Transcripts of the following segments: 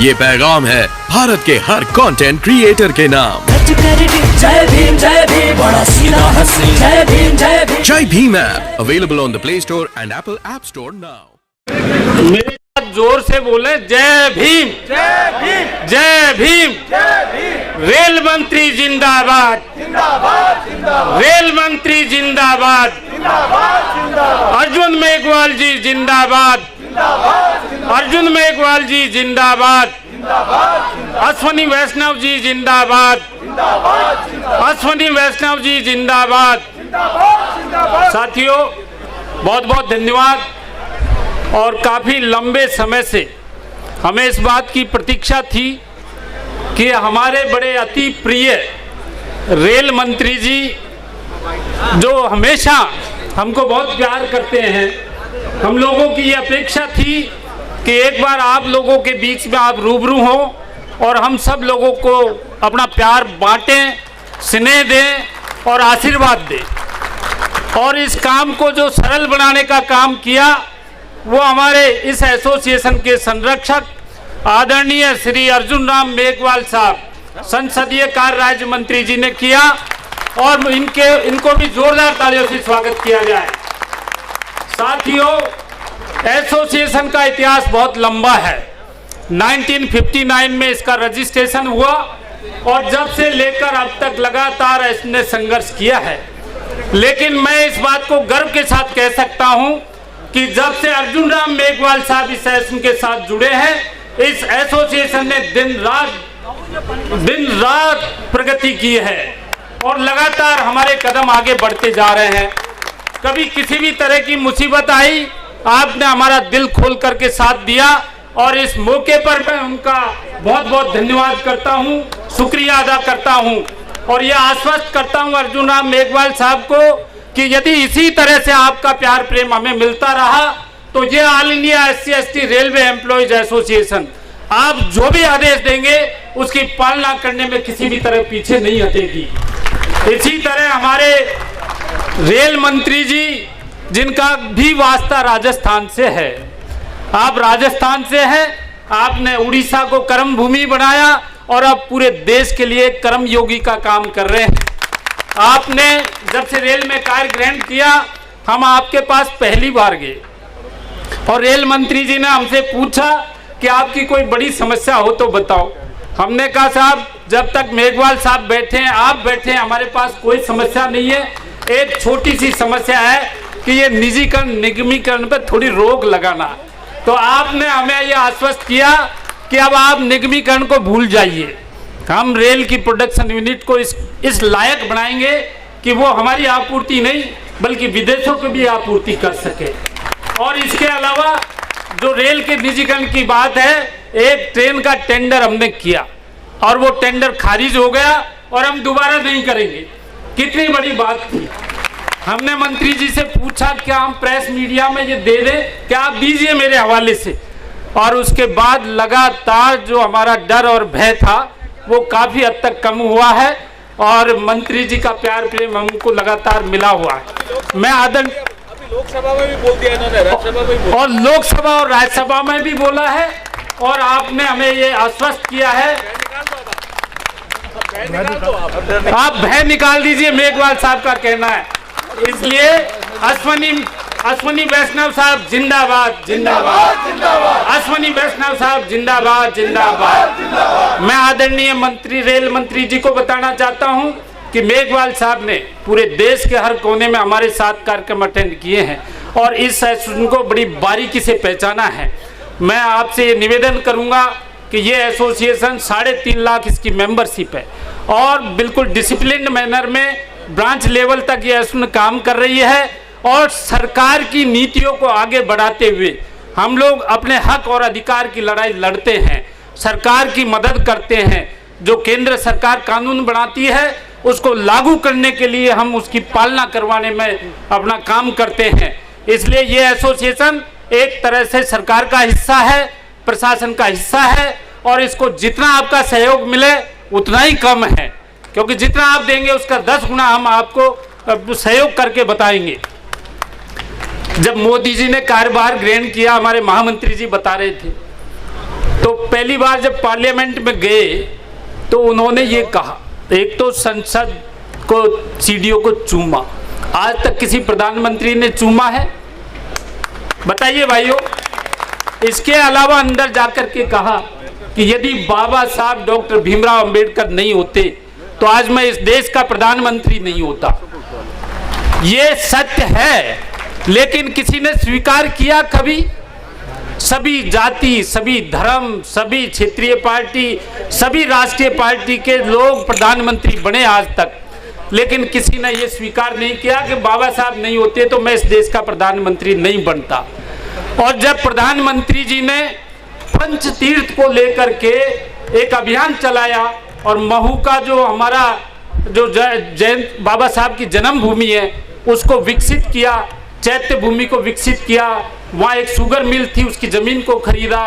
ये पैगाम है भारत के हर कंटेंट क्रिएटर के नाम। जय भीम बड़ा सीधा हंसी। जय भीम जय Bhim app available on the play store and Apple app store now. मेरे साथ जोर से बोले जय भीम जय भीम जय भीम जय भीम। रेल मंत्री जिंदाबाद जिंदाबाद जिंदाबाद। रेल मंत्री जिंदाबाद जिंदाबाद जिंदाबाद। अर्जुन मेघवाल जी जिंदाबाद जिंदाबाद जिंदाबाद। अर्जुन मेघवाल जी जिंदाबाद जिंदाबाद जिंदाबाद। अश्वनी वैष्णव जी जिंदाबाद जिंदाबाद जिंदाबाद। अश्वनी वैष्णव जी जिंदाबाद जिंदाबाद जिंदाबाद। साथियों, बहुत बहुत धन्यवाद। और काफ़ी लंबे समय से हमें इस बात की प्रतीक्षा थी कि हमारे बड़े अति प्रिय रेल मंत्री जी, जो हमेशा हमको बहुत प्यार करते हैं, हम लोगों की ये अपेक्षा थी कि एक बार आप लोगों के बीच में आप रूबरू हों और हम सब लोगों को अपना प्यार बांटें, स्नेह दें और आशीर्वाद दें। और इस काम को जो सरल बनाने का काम किया वो हमारे इस एसोसिएशन के संरक्षक आदरणीय श्री अर्जुन राम मेघवाल साहब, संसदीय कार्य राज्य मंत्री जी ने किया। और इनको भी जोरदार तालियों से स्वागत किया जाए। साथियों, एसोसिएशन का इतिहास बहुत लंबा है। 1959 में इसका रजिस्ट्रेशन हुआ और जब से लेकर अब तक लगातार इसने संघर्ष किया है। लेकिन मैं इस बात को गर्व के साथ कह सकता हूं कि जब से अर्जुन राम मेघवाल साहब इस एसोसिएशन के साथ जुड़े हैं, इस एसोसिएशन ने दिन रात प्रगति की है और लगातार हमारे कदम आगे बढ़ते जा रहे हैं। कभी किसी भी तरह की मुसीबत आई, आपने हमारा दिल खोल करके साथ दिया और इस मौके पर मैं उनका बहुत बहुत धन्यवाद करता हूं, शुक्रिया अदा करता हूं। और यह आश्वस्त करता हूं अर्जुन राम मेघवाल साहब को कि यदि इसी तरह से आपका प्यार प्रेम हमें मिलता रहा तो ये all India SC/ST railway employees association आप जो भी आदेश देंगे उसकी पालना करने में किसी भी तरह पीछे नहीं हटेगी। इसी तरह हमारे रेल मंत्री जी, जिनका भी वास्ता राजस्थान से है, आप राजस्थान से हैं, आपने उड़ीसा को कर्म भूमि बनाया और अब पूरे देश के लिए कर्म योगी का काम कर रहे हैं। आपने जब से रेल में कार्य ग्रहण किया, हम आपके पास पहली बार गए और रेल मंत्री जी ने हमसे पूछा कि आपकी कोई बड़ी समस्या हो तो बताओ। हमने कहा साहब, जब तक मेघवाल साहब बैठे हैं, आप बैठे हैं, हमारे पास कोई समस्या नहीं है। एक छोटी सी समस्या है कि ये निजीकरण निगमीकरण पर थोड़ी रोक लगाना। तो आपने हमें ये आश्वस्त किया कि अब आप निगमीकरण को भूल जाइए, हम रेल की प्रोडक्शन यूनिट को इस लायक बनाएंगे कि वो हमारी आपूर्ति नहीं बल्कि विदेशों को भी आपूर्ति कर सके। और इसके अलावा जो रेल के निजीकरण की बात है, एक ट्रेन का टेंडर हमने किया और वो टेंडर खारिज हो गया और हम दोबारा नहीं करेंगे। कितनी बड़ी बात थी। हमने मंत्री जी से पूछा क्या हम प्रेस मीडिया में ये दे दें, क्या आप दीजिए मेरे हवाले से। और उसके बाद लगातार जो हमारा डर और भय था वो काफ़ी हद तक कम हुआ है और मंत्री जी का प्यार प्रेम हमको लगातार मिला हुआ है। मैं लोकसभा में भी बोल दिया इन्होंने, राज्यसभा में भी और लोकसभा और राज्यसभा में भी बोला है और आपने हमें ये आश्वस्त किया है। आप भय निकाल दीजिए, मेघवाल साहब का कहना है। इसलिए अश्वनी वैष्णव साहब जिंदाबाद जिंदाबाद जिंदाबाद। अश्वनी वैष्णव साहब जिंदाबाद जिंदाबाद। मैं आदरणीय मंत्री रेल मंत्री जी को बताना चाहता हूं कि मेघवाल साहब ने पूरे देश के हर कोने में हमारे साथ कार्यक्रम अटेंड किए हैं और इस एसोसिएशन को बड़ी बारीकी से पहचाना है। मैं आपसे ये निवेदन करूंगा कि ये एसोसिएशन 3.5 लाख इसकी मेंबरशिप है और बिल्कुल डिसिप्लिन्ड मैनर में ब्रांच लेवल तक ये एसोसिएशन काम कर रही है और सरकार की नीतियों को आगे बढ़ाते हुए हम लोग अपने हक और अधिकार की लड़ाई लड़ते हैं, सरकार की मदद करते हैं। जो केंद्र सरकार कानून बनाती है उसको लागू करने के लिए हम उसकी पालना करवाने में अपना काम करते हैं। इसलिए ये एसोसिएशन एक तरह से सरकार का हिस्सा है, प्रशासन का हिस्सा है और इसको जितना आपका सहयोग मिले उतना ही कम है, क्योंकि जितना आप देंगे उसका 10 गुना हम आपको सहयोग करके बताएंगे। जब मोदी जी ने कार्यभार ग्रहण किया, हमारे महामंत्री जी बता रहे थे तो पहली बार जब पार्लियामेंट में गए तो उन्होंने ये कहा, एक तो संसद को सीडीओ को चूमा, आज तक किसी प्रधानमंत्री ने चूमा है? बताइए भाइयों। इसके अलावा अंदर जाकर के कहा कि यदि बाबा साहब डॉक्टर भीमराव अंबेडकर नहीं होते तो आज मैं इस देश का प्रधानमंत्री नहीं होता। ये सत्य है, लेकिन किसी ने स्वीकार किया कभी? सभी जाति, सभी धर्म, सभी क्षेत्रीय पार्टी, सभी राष्ट्रीय पार्टी के लोग प्रधानमंत्री बने आज तक, लेकिन किसी ने यह स्वीकार नहीं किया कि बाबा साहब नहीं होते तो मैं इस देश का प्रधानमंत्री नहीं बनता। और जब प्रधानमंत्री जी ने पंच तीर्थ को लेकर के एक अभियान चलाया और महू का जो हमारा जो जैन बाबा साहब की जन्मभूमि है उसको विकसित किया, चैत्य भूमि को विकसित किया, वहाँ एक शुगर मिल थी उसकी ज़मीन को खरीदा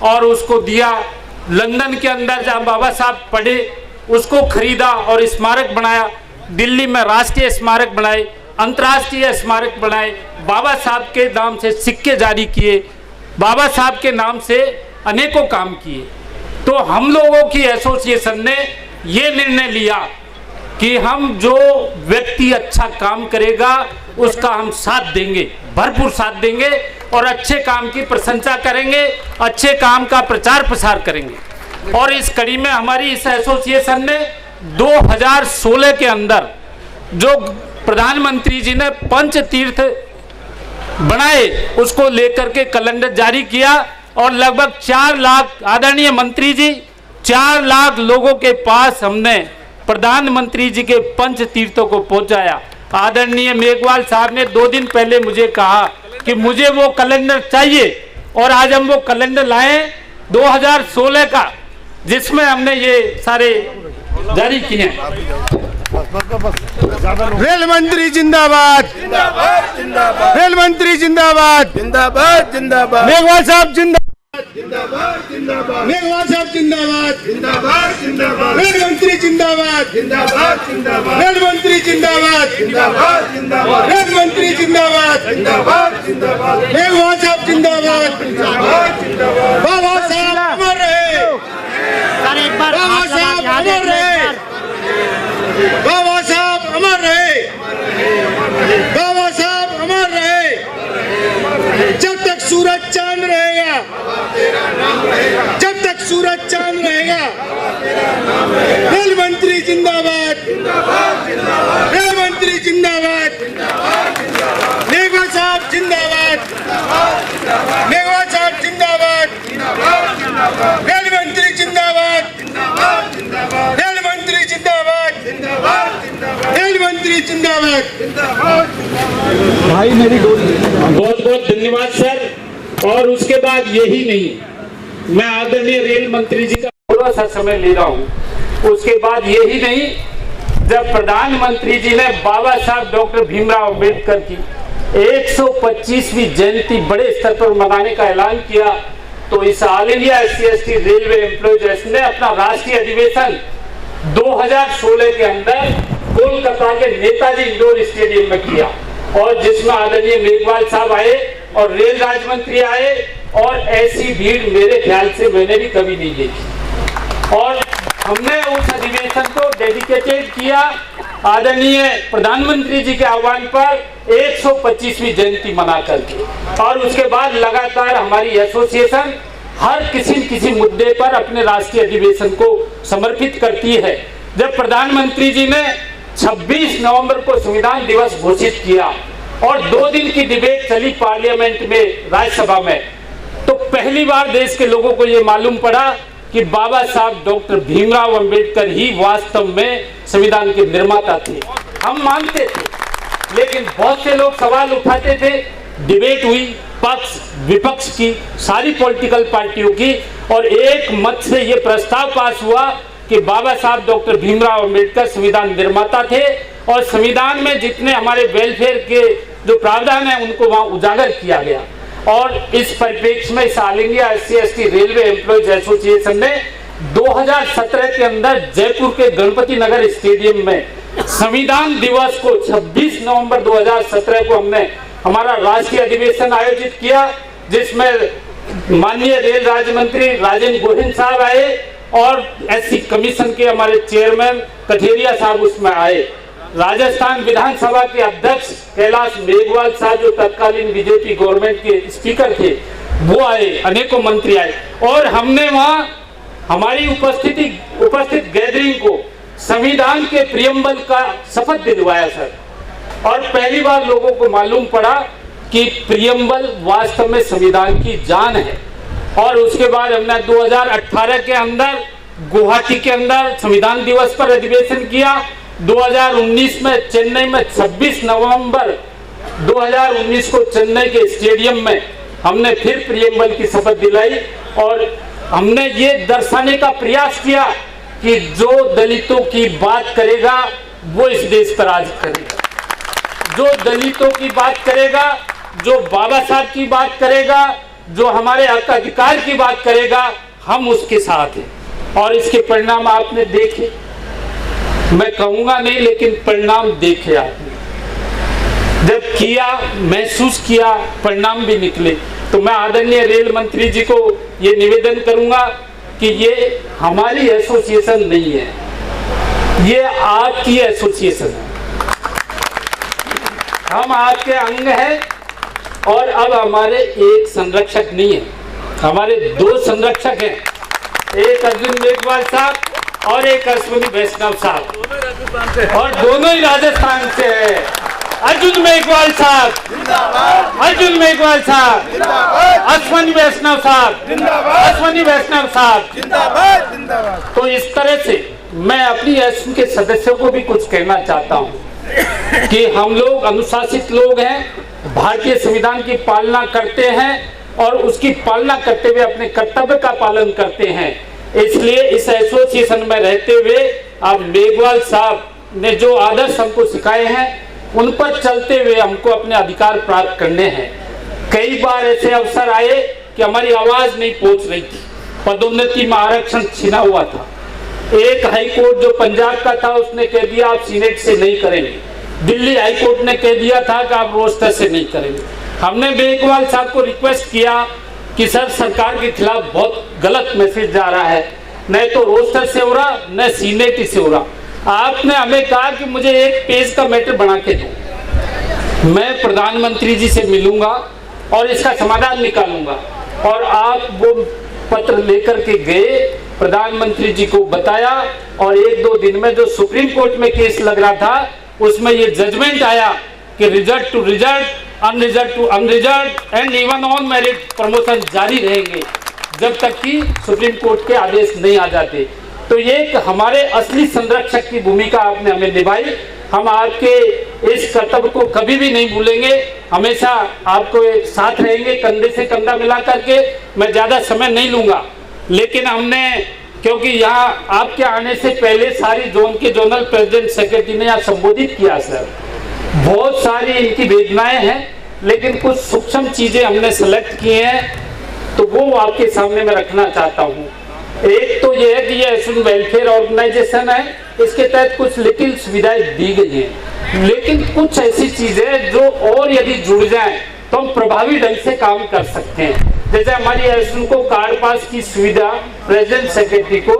और उसको दिया। लंदन के अंदर जहाँ बाबा साहब पढ़े उसको खरीदा और स्मारक बनाया। दिल्ली में राष्ट्रीय स्मारक बनाए, अंतर्राष्ट्रीय स्मारक बनाए, बाबा साहब के नाम से सिक्के जारी किए, बाबा साहब के नाम से अनेकों काम किए। तो हम लोगों की एसोसिएशन ने ये निर्णय लिया कि हम जो व्यक्ति अच्छा काम करेगा उसका हम साथ देंगे, भरपूर साथ देंगे और अच्छे काम की प्रशंसा करेंगे, अच्छे काम का प्रचार प्रसार करेंगे। और इस कड़ी में हमारी इस एसोसिएशन ने 2016 के अंदर जो प्रधानमंत्री जी ने पंच तीर्थ बनाए उसको लेकर के कैलेंडर जारी किया और लगभग 4 लाख, आदरणीय मंत्री जी, 4 लाख लोगों के पास हमने प्रधानमंत्री जी के पंच तीर्थों को पहुंचाया। आदरणीय मेघवाल साहब ने 2 दिन पहले मुझे कहा कि मुझे वो कैलेंडर चाहिए और आज हम वो कैलेंडर लाए 2016 का, जिसमें हमने ये सारे जारी किए हैं। रेल मंत्री जिंदाबाद, रेल मंत्री जिंदाबाद, मेघवाल साहब जिंदाबाद, मेघवाल साहब जिंदाबाद, रेल मंत्री जिंदाबाद, रेल मंत्री जिंदाबाद, रेल मंत्री जिंदाबाद, मेघवाल साहब जिंदाबाद। बाबा साहब अमर रहे, बाबा साहब अमर रहे, बाबा साहब अमर रहे, बाबा साहब अमर रहे। जब तक सूरज चांद रहेगा, जब तक सूरज चांद रहेगा। रेल मंत्री जिंदाबाद, रेल मंत्री जिंदाबाद, मेघवाल साहब जिंदाबाद, मेघवाल साहब जिंदाबाद, रेल मंत्री जिंदाबाद, रेल मंत्री जिंदाबाद, रेल मंत्री जिंदाबाद। भाई मेरी बहुत बहुत धन्यवाद सर। और उसके बाद यही नहीं, मैं आदरणीय रेल मंत्री जी का थोड़ा सा समय ले रहा हूँ। उसके बाद यही नहीं, जब प्रधानमंत्री जी ने बाबा साहब डॉक्टर भीमराव अंबेडकर की 125वीं जयंती बड़े स्तर पर मनाने का ऐलान किया तो इस all India SC/ST railway employees ने अपना राष्ट्रीय अधिवेशन 2016 के अंदर कोलकाता के नेताजी इंडोर स्टेडियम में किया और जिसमें आदरणीय मेघवाल साहब आए और रेल राज्य मंत्री आए और ऐसी भीड़ मेरे ख्याल से मैंने भी कभी नहीं देखी। और हमने उस अधिवेशन को डेडिकेटेड किया आदरणीय प्रधानमंत्री जी के आह्वान पर 125वीं जयंती मना करके। और उसके बाद लगातार हमारी एसोसिएशन हर किसी मुद्दे पर अपने राष्ट्रीय अधिवेशन को समर्पित करती है। जब प्रधानमंत्री जी ने 26 नवंबर को संविधान दिवस घोषित किया और 2 दिन की डिबेट चली पार्लियामेंट में, राज्यसभा में, तो पहली बार देश के लोगों को यह मालूम पड़ा कि बाबा साहब डॉक्टर भीमराव अंबेडकर ही वास्तव में संविधान के निर्माता थे। हम मानते थे, लेकिन बहुत से लोग सवाल उठाते थे। डिबेट हुई पक्ष विपक्ष की, सारी पॉलिटिकल पार्टियों की, और एक मत से यह प्रस्ताव पास हुआ कि बाबा साहब डॉक्टर भीमराव अंबेडकर संविधान निर्माता थे और संविधान में जितने हमारे वेलफेयर के जो प्रावधान है उनको वहां उजागर किया गया। और इस परिप्रेक्ष्य में all India SC/ST railway employees association ने 2017 के अंदर जयपुर के गणपति नगर स्टेडियम में संविधान दिवस को 26 नवंबर 2017 को हमने हमारा राष्ट्रीय अधिवेशन आयोजित किया, जिसमें माननीय रेल राज्य मंत्री राजेंद्र गोविंद साहब आए और एससी कमीशन के हमारे चेयरमैन कठेरिया साहब उसमें आए। राजस्थान विधानसभा के अध्यक्ष कैलाश मेघवाल साहब जो तत्कालीन बीजेपी गवर्नमेंट के स्पीकर थे वो आए, अनेकों मंत्री आए और हमने वहां हमारी उपस्थित गैदरिंग को संविधान के प्रियम्बल का शपथ दिलवाया सर। और पहली बार लोगों को मालूम पड़ा कि प्रियम्बल वास्तव में संविधान की जान है। और उसके बाद हमने 2018 के अंदर गुवाहाटी के अंदर संविधान दिवस पर अधिवेशन किया। 2019 में चेन्नई में 26 नवंबर 2019 को चेन्नई के स्टेडियम में हमने फिर प्रियम्बल की शपथ दिलाई और हमने ये दर्शाने का प्रयास किया कि जो दलितों की बात करेगा वो इस देश पर राज करेगा, जो दलितों की बात करेगा, जो बाबा साहब की बात करेगा, जो हमारे हक अधिकार की बात करेगा, हम उसके साथ हैं। और इसके परिणाम आपने देखे, मैं कहूंगा नहीं लेकिन परिणाम देखे आपने। जब किया, महसूस किया, परिणाम भी निकले। तो मैं आदरणीय रेल मंत्री जी को ये निवेदन करूंगा कि ये हमारी एसोसिएशन नहीं है, ये आपकी एसोसिएशन है। हम आपके अंग हैं और अब हमारे एक संरक्षक नहीं है, हमारे दो संरक्षक हैं, एक अर्जुन मेघवाल साहब और एक अश्विनी वैष्णव साहब, और दोनों ही राजस्थान से है। अर्जुन मेघवाल साहब, अर्जुन मेघवाल साहब, अश्विनी वैष्णव साहब, अश्विनी वैष्णव साहब। तो इस तरह से मैं अपनी एसओ के सदस्यों को भी कुछ कहना चाहता हूं कि हम लोग अनुशासित लोग हैं, भारतीय संविधान की पालना करते हैं और उसकी पालना करते हुए अपने कर्तव्य का पालन करते हैं। इसलिए इस एसोसिएशन में रहते हुए अब मेघवाल साहब ने जो आदर्श हमको सिखाए हैं उन पर चलते हुए हमको अपने अधिकार प्राप्त करने हैं। कई बार ऐसे अवसर आए कि हमारी आवाज नहीं पहुंच रही थी, पदोन्नति में आरक्षण छीना हुआ था। एक हाई कोर्ट जो पंजाब का था उसने कह दिया आप सीनेट से नहीं करेंगे, दिल्ली हाई कोर्ट ने कह दिया था कि आप रोस्टर से नहीं करेंगे। हमने मेघवाल साहब को रिक्वेस्ट किया कि सर सरकार के खिलाफ बहुत गलत मैसेज जा रहा है, न तो रोस्टर से हो रहा न सीनेट से हो रहा। आपने हमें कहा कि मुझे एक पेज का मैटर बना के दो, मैं प्रधानमंत्री जी से मिलूंगा और इसका समाधान निकालूंगा। और आप वो पत्र लेकर के गए, प्रधानमंत्री जी को बताया और 1-2 दिन में जो सुप्रीम कोर्ट में केस लग रहा था उसमें ये जजमेंट आया कि result to result, unresult to unresult and even on merit promotion जारी रहेंगे जब तक कि सुप्रीम कोर्ट के आदेश नहीं आ जाते। तो ये हमारे असली संरक्षक की भूमिका आपने हमें निभाई। हम आपके इस कर्तव्य को कभी भी नहीं भूलेंगे, हमेशा आपको साथ रहेंगे कंधे से कंधा मिला करके। मैं ज्यादा समय नहीं लूंगा, लेकिन हमने क्योंकि यहाँ आपके आने से पहले सारी जोन के जोनल प्रेसिडेंट सेक्रेटरी ने यहाँ संबोधित किया सर, बहुत सारी इनकी वेदनाएं हैं, लेकिन कुछ सूक्ष्म चीजें हमने सेलेक्ट की हैं तो वो आपके सामने मैं रखना चाहता हूँ। एक तो ये है कि ये एसोसिएशन वेलफेयर ऑर्गेनाइजेशन है, इसके तहत कुछ लिटिल सुविधाएं दी गई हैं, लेकिन कुछ ऐसी चीजें जो और यदि जुड़ जाएं तो हम प्रभावी ढंग से काम कर सकते हैं। जैसे हमारी एसोसिएशन को कार्ड पास की सुविधा प्रेसिडेंट सेक्रेटरी को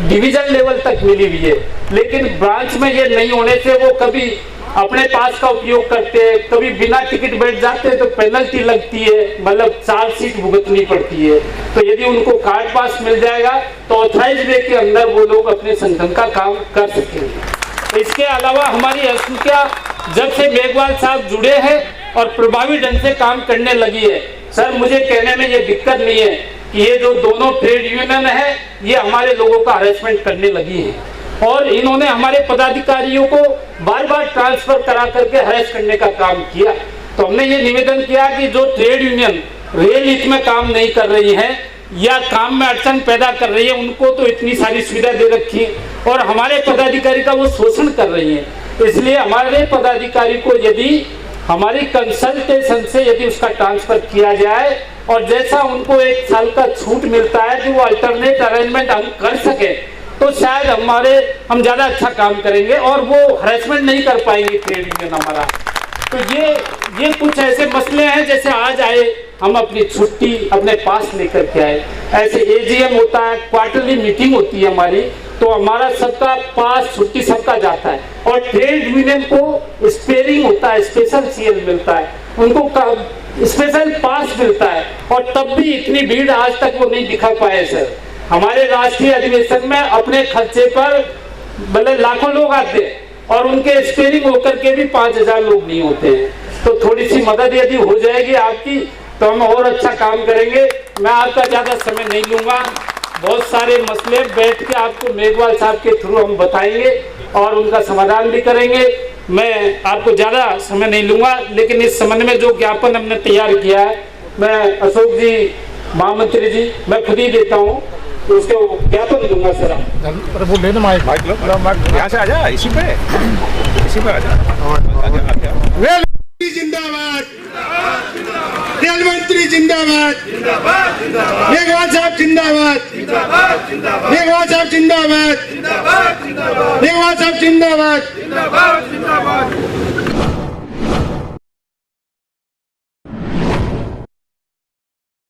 डिवीजन लेवल तक मिली हुई है, लेकिन ब्रांच में ये नहीं होने से वो कभी अपने पास का उपयोग करते हैं, कभी बिना टिकट बैठ जाते हैं तो पेनल्टी लगती है, मतलब 4 सीट भुगतनी पड़ती है। तो यदि उनको कार्ड पास मिल जाएगा तो ऑथराइज वे के अंदर वो लोग अपने संगठन का काम कर सकेंगे। इसके अलावा हमारी एसोसिएशन जब से मेघवाल साहब जुड़े हैं और प्रभावी ढंग से काम करने लगी है, सर मुझे कहने में ये दिक्कत नहीं है कि ये जो दोनों ट्रेड यूनियन है ये हमारे लोगों का हरेसमेंट करने लगी है और इन्होंने हमारे पदाधिकारियों को बार बार ट्रांसफर करा करके हरेस करने का काम किया। तो हमने ये निवेदन किया कि जो ट्रेड यूनियन रेल हित में काम नहीं कर रही है या काम में अड़चन पैदा कर रही है उनको तो इतनी सारी सुविधा दे रखी है और हमारे पदाधिकारी का वो शोषण कर रही है। इसलिए हमारे पदाधिकारी को यदि हमारी कंसल्टेशन से यदि उसका ट्रांसफर किया जाए और जैसा उनको 1 साल का छूट मिलता है कि वो अल्टरनेट अरेंजमेंट हम कर सके तो शायद हम ज्यादा अच्छा काम करेंगे और वो हरेसमेंट नहीं कर पाएंगे ट्रेड यूनियन हमारा। तो ये कुछ ऐसे मसले हैं जैसे आज आए हम अपनी छुट्टी अपने पास लेकर के आए। ऐसे एजीएम होता है, क्वार्टरली मीटिंग होती है हमारी, तो हमारा सबका पास छुट्टी सबका जाता है। और ट्रेड यूनियन को स्पेयरिंग होता है, स्पेशल सीएल मिलता है, उनको स्पेशल पास मिलता है, और तब भी इतनी भीड़ आज तक वो नहीं दिखा पाए सर। हमारे राष्ट्रीय अधिवेशन में अपने खर्चे पर भले लाखों लोग आते हैं और उनके स्पेयरिंग होकर के भी 5000 लोग नहीं होते हैं। तो थोड़ी सी मदद यदि हो जाएगी आपकी तो हम और अच्छा काम करेंगे। मैं आपका ज्यादा समय नहीं लूंगा, बहुत सारे मसले बैठ के आपको मेघवाल साहब के थ्रू हम बताएंगे और उनका समाधान भी करेंगे। मैं आपको ज्यादा समय नहीं लूंगा, लेकिन इस संबंध में जो ज्ञापन हमने तैयार किया है, मैं अशोक जी, महामंत्री जी, मैं खुद ही देता हूँ, तो उसको ज्ञापन दूंगा सर। यहाँ से आजा, इसी पे आ जा। जिंदाबाद, रेल मंत्री जिंदाबाद, मेघवाल साहब जिंदाबाद, मेघवाल साहब जिंदाबाद, मेघवाल साहब जिंदाबाद।